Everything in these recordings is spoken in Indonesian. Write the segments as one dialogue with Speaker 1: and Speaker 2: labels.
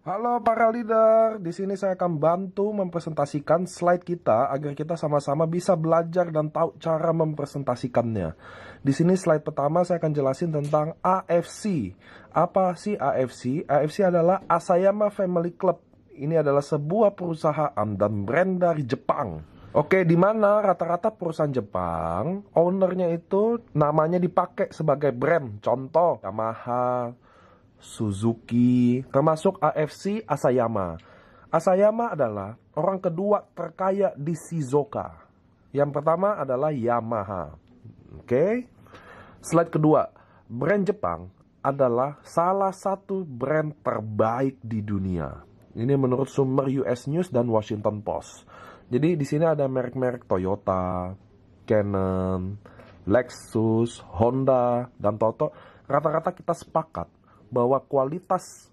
Speaker 1: Halo para leader, di sini saya akan bantu mempresentasikan slide kita agar kita sama-sama bisa belajar dan tahu cara mempresentasikannya. Di sini slide pertama saya akan jelasin tentang AFC. Apa sih AFC? AFC adalah Asayama Family Club. Ini adalah sebuah perusahaan dan brand dari Jepang. Oke, di mana rata-rata perusahaan Jepang, ownernya itu namanya dipakai sebagai brand. Contoh, Yamaha, Suzuki, termasuk AFC Asayama. Asayama adalah orang kedua terkaya di Shizuoka. Yang pertama adalah Yamaha. Oke. Slide kedua, brand Jepang adalah salah satu brand terbaik di dunia. Ini menurut sumber US News dan Washington Post. Jadi di sini ada merek-merek Toyota, Canon, Lexus, Honda, dan Toto. Rata-rata kita sepakat bahwa kualitas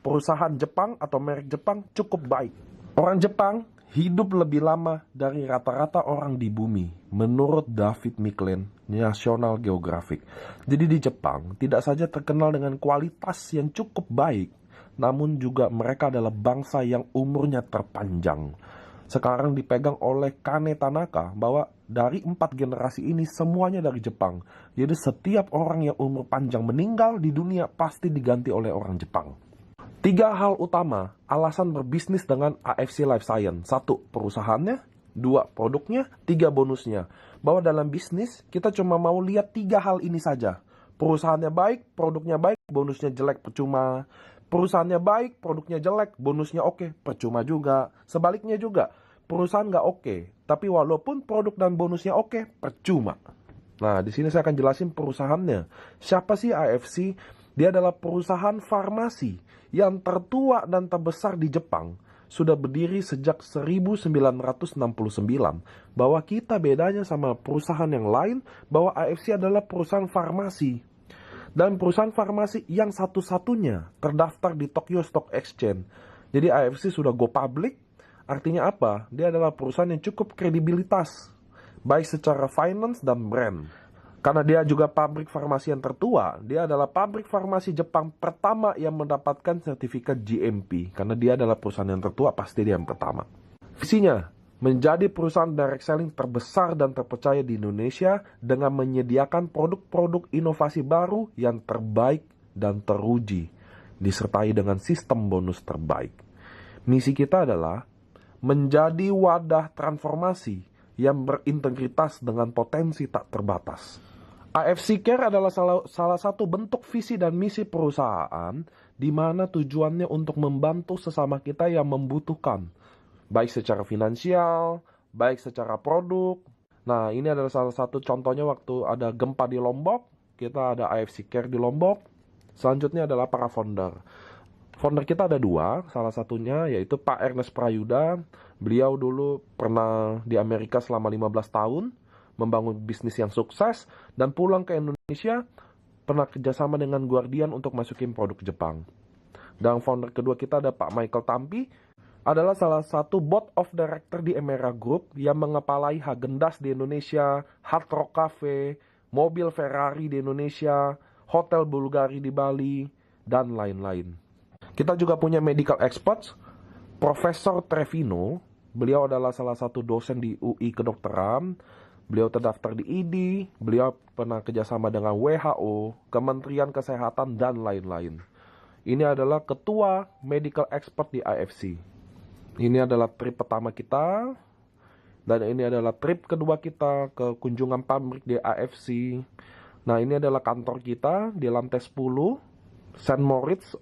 Speaker 1: perusahaan Jepang atau merek Jepang cukup baik. Orang Jepang hidup lebih lama dari rata-rata orang di bumi, menurut David Micklin, National Geographic. Jadi di Jepang tidak saja terkenal dengan kualitas yang cukup baik, namun juga mereka adalah bangsa yang umurnya terpanjang. Sekarang dipegang oleh Kane Tanaka bahwa dari 4 generasi ini semuanya dari Jepang. Jadi setiap orang yang umur panjang meninggal di dunia pasti diganti oleh orang Jepang. 3 hal utama alasan berbisnis dengan AFC Life Science. 1, perusahaannya. 2, produknya. 3, bonusnya. Bahwa dalam bisnis kita cuma mau lihat 3 hal ini saja. Perusahaannya baik, produknya baik, bonusnya jelek, percuma. Perusahaannya baik, produknya jelek, bonusnya oke, percuma juga. Sebaliknya juga, perusahaan nggak oke, tapi walaupun produk dan bonusnya oke, percuma. Nah, di sini saya akan jelasin perusahaannya. Siapa sih AFC? Dia adalah perusahaan farmasi yang tertua dan terbesar di Jepang. Sudah berdiri sejak 1969. Bahwa kita bedanya sama perusahaan yang lain, bahwa AFC adalah perusahaan farmasi. Dan perusahaan farmasi yang satu-satunya terdaftar di Tokyo Stock Exchange. Jadi AFC sudah go public, artinya apa? Dia adalah perusahaan yang cukup kredibilitas, baik secara finance dan brand. Karena dia juga pabrik farmasi yang tertua, dia adalah pabrik farmasi Jepang pertama yang mendapatkan sertifikat GMP. Karena dia adalah perusahaan yang tertua, pasti dia yang pertama. Visinya, menjadi perusahaan direct selling terbesar dan terpercaya di Indonesia dengan menyediakan produk-produk inovasi baru yang terbaik dan teruji, disertai dengan sistem bonus terbaik. Misi kita adalah menjadi wadah transformasi yang berintegritas dengan potensi tak terbatas. AFC Care adalah salah satu bentuk visi dan misi perusahaan di mana tujuannya untuk membantu sesama kita yang membutuhkan, baik secara finansial, baik secara produk. Nah, ini adalah salah satu contohnya waktu ada gempa di Lombok. Kita ada AFC Care di Lombok. Selanjutnya adalah para founder. Founder kita ada 2, salah satunya yaitu Pak Ernest Prayuda. Beliau dulu pernah di Amerika selama 15 tahun, membangun bisnis yang sukses, dan pulang ke Indonesia, pernah kerjasama dengan Guardian untuk masukin produk Jepang. Dan founder kedua kita ada Pak Michael Tampi, adalah salah satu board of director di Emera Group yang mengepalai Häagen-Dazs di Indonesia, Hard Rock Cafe, mobil Ferrari di Indonesia, hotel Bulgari di Bali, dan lain-lain. Kita juga punya medical experts, Profesor Trevino. Beliau adalah salah satu dosen di UI Kedokteran. Beliau terdaftar di ID, beliau pernah kerjasama dengan WHO, Kementerian Kesehatan, dan lain-lain. Ini adalah ketua medical expert di AFC. Ini adalah trip pertama kita, dan ini adalah trip kedua kita ke kunjungan pabrik di AFC. Nah, ini adalah kantor kita di lantai 10, St. Moritz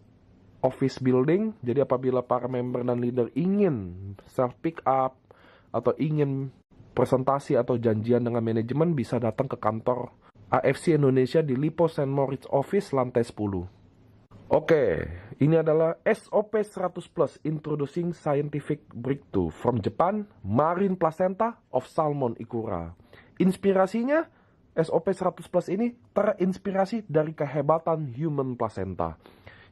Speaker 1: Office Building. Jadi apabila para member dan leader ingin self pick up atau ingin presentasi atau janjian dengan manajemen, bisa datang ke kantor AFC Indonesia di Lipo St. Moritz Office lantai 10. Oke, ini adalah SOP 100 Plus Introducing Scientific Breakthrough from Japan, Marine Placenta of Salmon Ikura. Inspirasinya, SOP 100 Plus ini terinspirasi dari kehebatan human placenta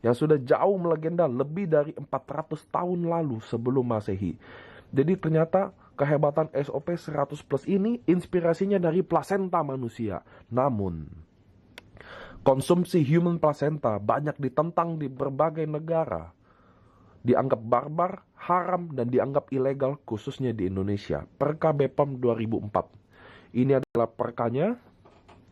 Speaker 1: yang sudah jauh melegenda lebih dari 400 tahun lalu sebelum Masehi. Jadi ternyata kehebatan SOP 100 Plus ini inspirasinya dari plasenta manusia. Namun, konsumsi human placenta banyak ditentang di berbagai negara. dianggap barbar, haram, dan dianggap ilegal khususnya di Indonesia. Perka BPOM 2004. Ini adalah perkanya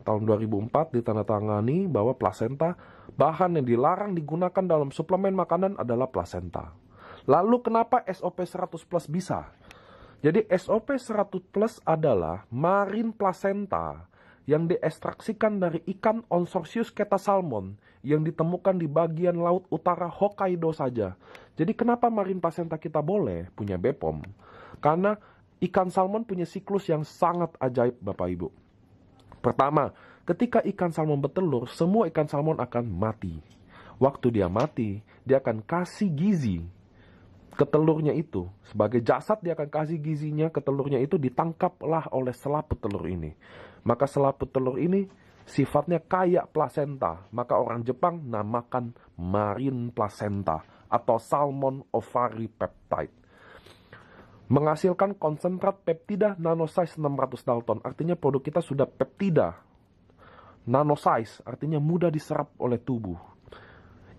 Speaker 1: tahun 2004 ditandatangani bahwa plasenta, bahan yang dilarang digunakan dalam suplemen makanan adalah plasenta. Lalu kenapa SOP 100 plus bisa? Jadi SOP 100 plus adalah marine placenta yang diekstraksikan dari ikan Onsorsius ketasalmon yang ditemukan di bagian laut utara Hokkaido saja. Jadi kenapa marine placenta kita boleh punya BPOM? Karena ikan salmon punya siklus yang sangat ajaib Bapak Ibu. Pertama, ketika ikan salmon bertelur, semua ikan salmon akan mati. Waktu dia mati, dia akan kasih gizi ke telurnya itu. Sebagai jasad dia akan kasih gizinya ke telurnya itu, ditangkaplah oleh selaput telur ini. Maka selaput telur ini sifatnya kayak plasenta. Maka orang Jepang namakan marine placenta atau salmon ovary peptide. Menghasilkan konsentrat peptida nanosize 600 Dalton. Artinya produk kita sudah peptida nanosize, artinya mudah diserap oleh tubuh.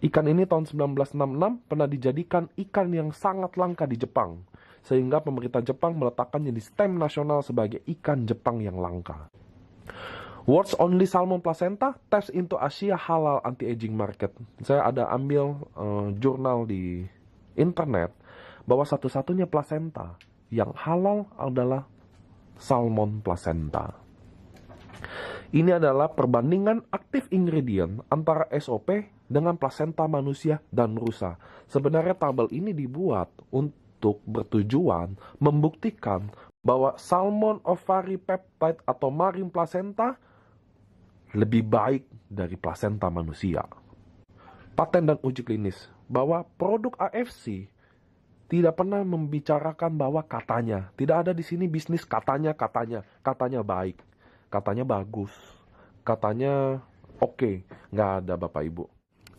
Speaker 1: Ikan ini tahun 1966 pernah dijadikan ikan yang sangat langka di Jepang. Sehingga pemerintah Jepang meletakkannya di stem nasional sebagai ikan Jepang yang langka. World's Only Salmon Placenta, Taps into Asia Halal Anti-Aging Market. Saya ada ambil jurnal di internet bahwa satu-satunya placenta yang halal adalah salmon placenta. Ini adalah perbandingan aktif ingredient antara SOP dengan plasenta manusia dan rusa. Sebenarnya tabel ini dibuat untuk bertujuan membuktikan bahwa salmon ovary peptide atau marine placenta lebih baik dari plasenta manusia. Paten dan uji klinis bahwa produk AFC tidak pernah membicarakan bahwa katanya. Tidak ada di sini bisnis katanya baik, katanya bagus, katanya oke. Nggak ada Bapak Ibu.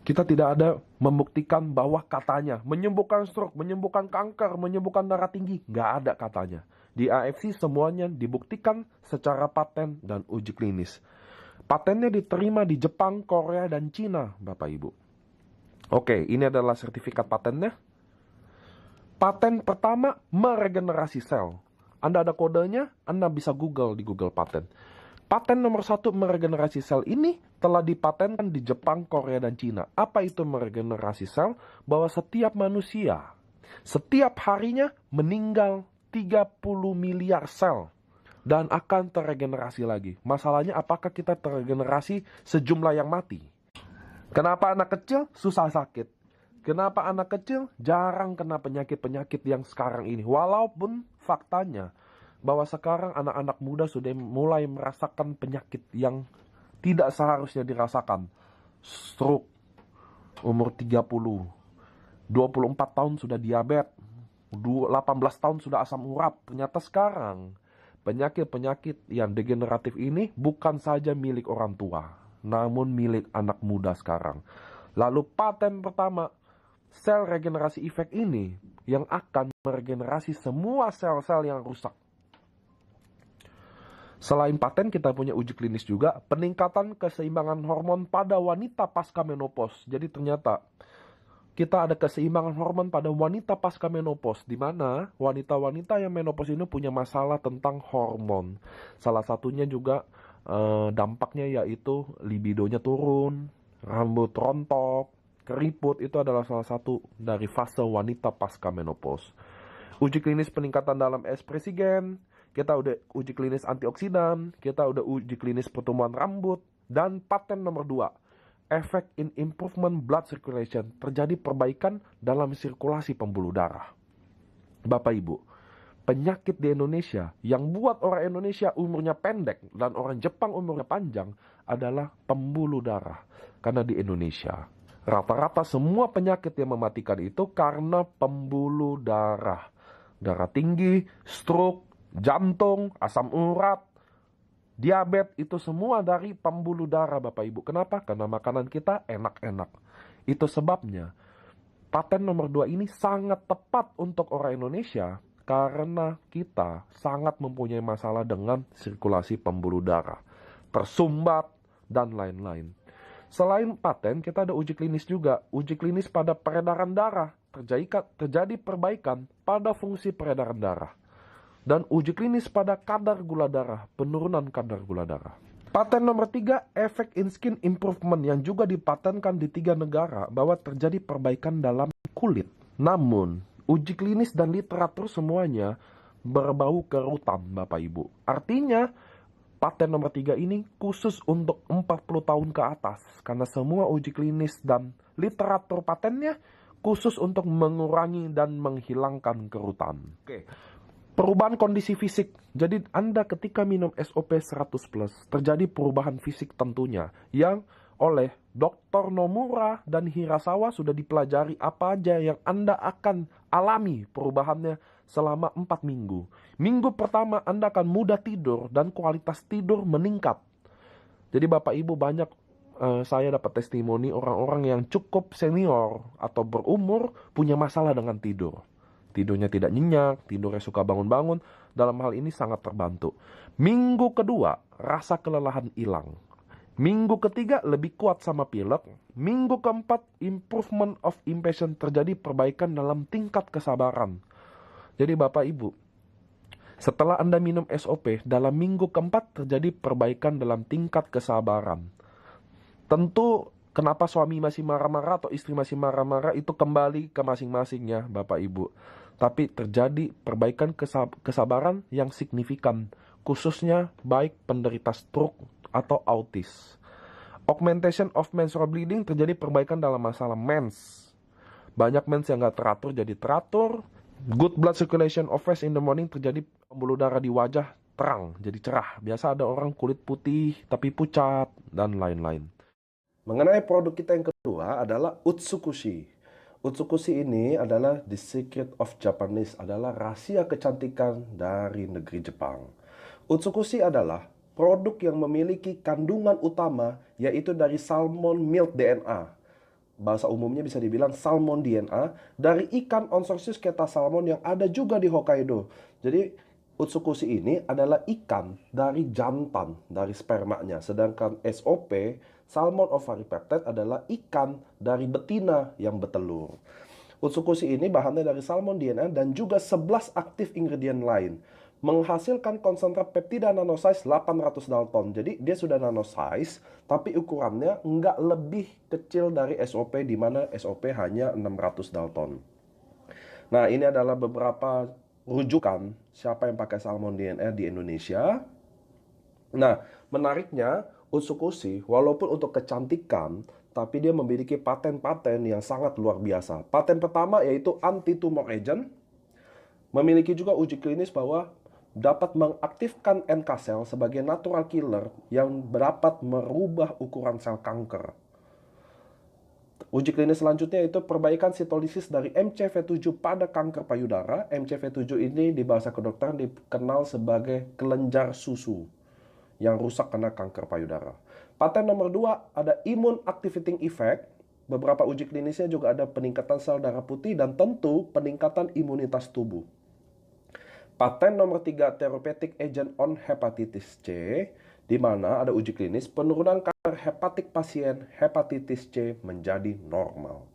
Speaker 1: Kita tidak ada membuktikan bahwa katanya menyembuhkan stroke, menyembuhkan kanker, menyembuhkan darah tinggi. Nggak ada katanya. Di AFC semuanya dibuktikan secara paten dan uji klinis. Patennya diterima di Jepang, Korea, dan Cina, Bapak Ibu. Oke, ini adalah sertifikat patennya. Paten pertama, meregenerasi sel. Anda ada kodenya, Anda bisa Google di Google Paten. Paten nomor 1 meregenerasi sel ini telah dipatenkan di Jepang, Korea, dan Cina. Apa itu meregenerasi sel? Bahwa setiap manusia, setiap harinya meninggal 30 miliar sel. Dan akan terregenerasi lagi. Masalahnya apakah kita terregenerasi sejumlah yang mati? Kenapa anak kecil susah sakit? Kenapa anak kecil jarang kena penyakit-penyakit yang sekarang ini? Walaupun faktanya bahwa sekarang anak-anak muda sudah mulai merasakan penyakit yang tidak seharusnya dirasakan. Stroke, umur 30, 24 tahun sudah diabetes, 18 tahun sudah asam urat. Ternyata sekarang penyakit-penyakit yang degeneratif ini bukan saja milik orang tua, namun milik anak muda sekarang. Lalu paten pertama, sel regenerasi efek ini yang akan meregenerasi semua sel-sel yang rusak. Selain paten, kita punya uji klinis juga, peningkatan keseimbangan hormon pada wanita pasca menopause. Jadi ternyata kita ada keseimbangan hormon pada wanita pasca menopause, di mana wanita-wanita yang menopause ini punya masalah tentang hormon. Salah satunya juga dampaknya yaitu libidonya turun, rambut rontok, keriput. Itu adalah salah satu dari fase wanita pasca menopause. Uji klinis peningkatan dalam ekspresi gen, kita udah uji klinis antioksidan, kita udah uji klinis pertumbuhan rambut, dan paten nomor 2. Effect in improvement blood circulation, terjadi perbaikan dalam sirkulasi pembuluh darah. Bapak Ibu, penyakit di Indonesia yang buat orang Indonesia umurnya pendek dan orang Jepang umurnya panjang adalah pembuluh darah. Karena di Indonesia, rata-rata semua penyakit yang mematikan itu karena pembuluh darah. Darah tinggi, stroke, jantung, asam urat, diabetes, itu semua dari pembuluh darah Bapak Ibu. Kenapa? Karena makanan kita enak-enak. Itu sebabnya paten nomor 2 ini sangat tepat untuk orang Indonesia. Karena kita sangat mempunyai masalah dengan sirkulasi pembuluh darah, tersumbat, dan lain-lain. Selain paten, kita ada uji klinis juga. Uji klinis pada peredaran darah. Terjadi perbaikan pada fungsi peredaran darah. Dan uji klinis pada kadar gula darah, penurunan kadar gula darah. Paten nomor 3, efek in skin improvement yang juga dipatenkan di 3 negara bahwa terjadi perbaikan dalam kulit. Namun, uji klinis dan literatur semuanya berbau kerutan, Bapak Ibu. Artinya, paten nomor 3 ini khusus untuk 40 tahun ke atas. Karena semua uji klinis dan literatur patennya khusus untuk mengurangi dan menghilangkan kerutan. Oke. Perubahan kondisi fisik. Jadi Anda ketika minum SOP 100+, terjadi perubahan fisik tentunya. Yang oleh Dr. Nomura dan Hirasawa sudah dipelajari apa aja yang Anda akan alami perubahannya selama 4 minggu. Minggu pertama Anda akan mudah tidur dan kualitas tidur meningkat. Jadi Bapak Ibu banyak saya dapat testimoni orang-orang yang cukup senior atau berumur punya masalah dengan tidur. Tidurnya tidak nyenyak, tidurnya suka bangun-bangun. Dalam hal ini sangat terbantu. Minggu kedua, rasa kelelahan hilang. Minggu ketiga, lebih kuat sama pilek. Minggu keempat, improvement of impatience, terjadi perbaikan dalam tingkat kesabaran. Jadi Bapak Ibu, setelah Anda minum SOP, dalam minggu keempat terjadi perbaikan dalam tingkat kesabaran. Tentu, kenapa suami masih marah-marah atau istri masih marah-marah itu kembali ke masing-masingnya Bapak Ibu. Tapi terjadi perbaikan kesabaran yang signifikan, khususnya baik penderita stroke atau autis. Augmentation of menstrual bleeding, terjadi perbaikan dalam masalah mens. Banyak mens yang gak teratur jadi teratur. Good blood circulation of face in the morning, terjadi pembuluh darah di wajah terang, jadi cerah. Biasa ada orang kulit putih tapi pucat dan lain-lain. Mengenai produk kita yang kedua adalah Utsukushi. Utsukushi ini adalah the secret of Japanese, adalah rahasia kecantikan dari negeri Jepang. Utsukushi adalah produk yang memiliki kandungan utama yaitu dari salmon milk DNA. Bahasa umumnya bisa dibilang salmon DNA dari ikan Onsorsius keta salmon yang ada juga di Hokkaido. Jadi Utsukushi ini adalah ikan dari jantan, dari spermanya. Sedangkan SOP, Salmon Ovary Peptide, adalah ikan dari betina yang bertelur. Utsukushi ini bahannya dari salmon DNA dan juga 11 aktif ingredient lain. Menghasilkan konsentrat peptida nanosize 800 Dalton. Jadi dia sudah nanosize, tapi ukurannya nggak lebih kecil dari SOP, di mana SOP hanya 600 Dalton. Nah, ini adalah beberapa rujukan siapa yang pakai salmon DNA di Indonesia. Nah, menariknya Utsukushi walaupun untuk kecantikan, tapi dia memiliki paten-paten yang sangat luar biasa. Paten pertama yaitu anti-tumor agent. Memiliki juga uji klinis bahwa dapat mengaktifkan NK cell sebagai natural killer yang dapat merubah ukuran sel kanker. Uji klinis selanjutnya itu perbaikan sitolisis dari MCV7 pada kanker payudara. MCV7 ini di bahasa kedokteran dikenal sebagai kelenjar susu yang rusak karena kanker payudara. Paten nomor 2 ada immune activating effect. Beberapa uji klinisnya juga ada peningkatan sel darah putih dan tentu peningkatan imunitas tubuh. Paten nomor 3 therapeutic agent on hepatitis C, di mana ada uji klinis penurunan kadar hepatik pasien hepatitis C menjadi normal.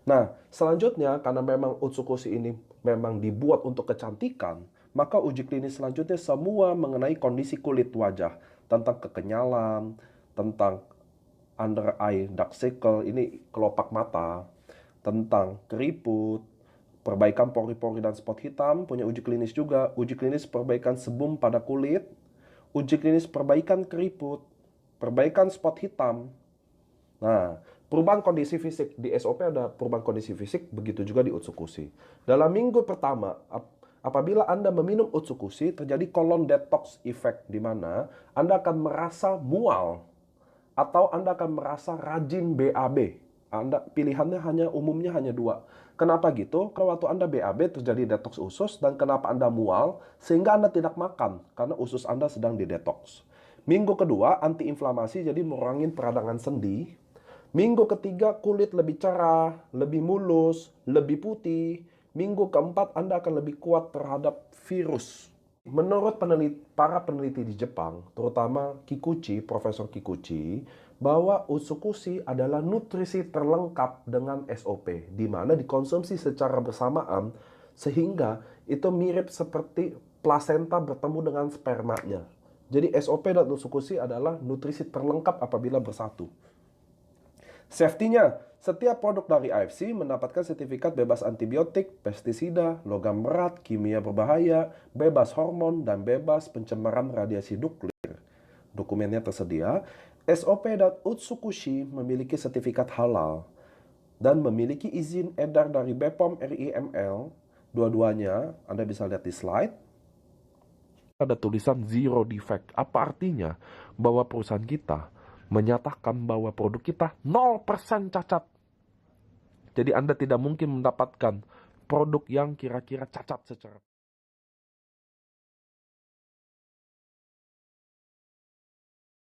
Speaker 1: Nah, selanjutnya karena memang Utsukushi ini memang dibuat untuk kecantikan, maka uji klinis selanjutnya semua mengenai kondisi kulit wajah, tentang kekenyalan, tentang under eye dark circle, ini kelopak mata, tentang keriput, perbaikan pori-pori dan spot hitam, punya uji klinis juga. Uji klinis perbaikan sebum pada kulit, uji klinis perbaikan keriput, perbaikan spot hitam. Nah, perubahan kondisi fisik. Di SOP ada perubahan kondisi fisik, begitu juga di Utsukushi. Dalam minggu pertama, apabila Anda meminum Utsukushi, terjadi colon detox effect, di mana Anda akan merasa mual, atau Anda akan merasa rajin BAB. Pilihannya umumnya hanya 2. Kenapa gitu? Karena waktu Anda BAB terjadi detox usus, dan kenapa Anda mual? Sehingga Anda tidak makan, karena usus Anda sedang didetox. Minggu kedua, antiinflamasi, jadi mengurangi peradangan sendi. Minggu ketiga, kulit lebih cerah, lebih mulus, lebih putih. Minggu keempat, Anda akan lebih kuat terhadap virus. Menurut para peneliti di Jepang, terutama Kikuchi, Profesor Kikuchi, bahwa Utsukushi adalah nutrisi terlengkap dengan SOP, di mana dikonsumsi secara bersamaan sehingga itu mirip seperti plasenta bertemu dengan spermanya. Jadi SOP dan Utsukushi adalah nutrisi terlengkap apabila bersatu. Safety-nya, setiap produk dari AFC mendapatkan sertifikat bebas antibiotik, pestisida, logam berat, kimia berbahaya, bebas hormon, dan bebas pencemaran radiasi nuklir. Dokumennya tersedia. SOP dan Utsukushi memiliki sertifikat halal dan memiliki izin edar dari BPOM RIML. Dua-duanya Anda bisa lihat di slide. Ada tulisan zero defect. Apa artinya? Bahwa perusahaan kita menyatakan bahwa produk kita 0% cacat. Jadi Anda tidak mungkin mendapatkan produk yang kira-kira cacat secara